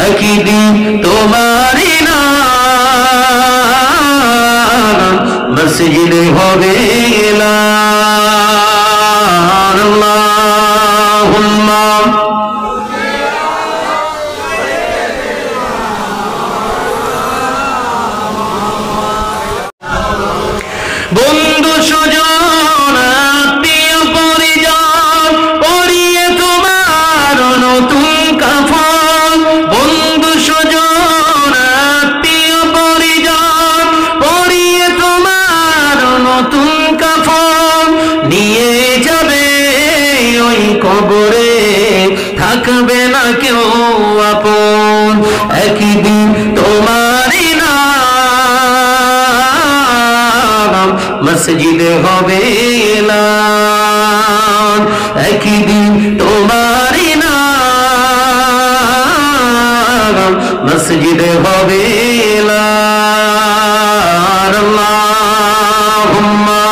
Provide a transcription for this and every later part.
একই দিন তোমারই নাম মসজিদে হবে এলান। আল্লাহুম্মা বন্ধু স্বজন আত্মীয় পরিজন পরিয়ে তোমার নতুন কাফন। বন্ধু স্বজন আত্মীয় পরিজন পরিয়ে তোমার নতুন কাফন নিয়ে যাবে ওই কবরে, থাকবে না কেউ আপন। একই দিন তোমারই নাম মসজিদে হবে এলান। একই দিন তোমারই নাম মসজিদে হবে এলান। আল্লাহুম্মা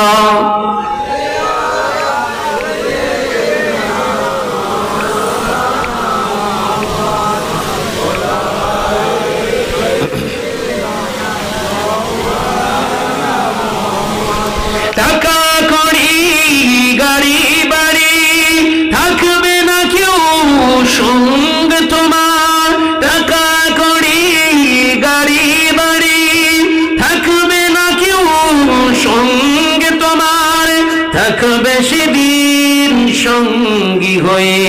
টাকা কড়ি গাড়ি বাড়ি থাকবে না কেউ সঙ্গ তোমার। টাকা কড়ি গাড়ি বাড়ি থাকবে না কেউ সঙ্গ তোমার। থাকবে সেদিন সঙ্গী হয়ে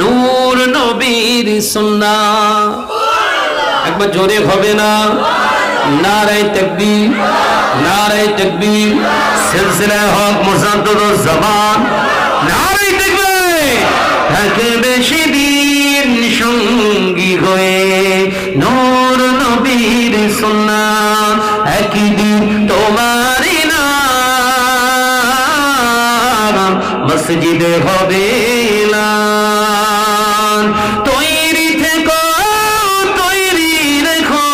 নূর নবীর সুন্নাহ। একবার জোরে হবে না? নারায়ে তাকবীর, নারায়ে তাকবীর, সিলসিলা হক মুজাদ্দিদুজ জামান, নারায়ে তাকবীর। থাকবে সেদিন সঙ্গী হয়ে নূর নবীর সুন্নাহ। একই দিন তোমারই নাম মসজিদে হবে এলান। তৈরি থেকো তৈরি রেখো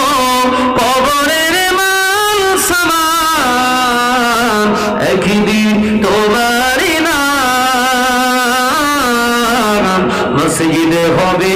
কবরের মাল সামান। একই দিন তোমারই নাম মসজিদে হবে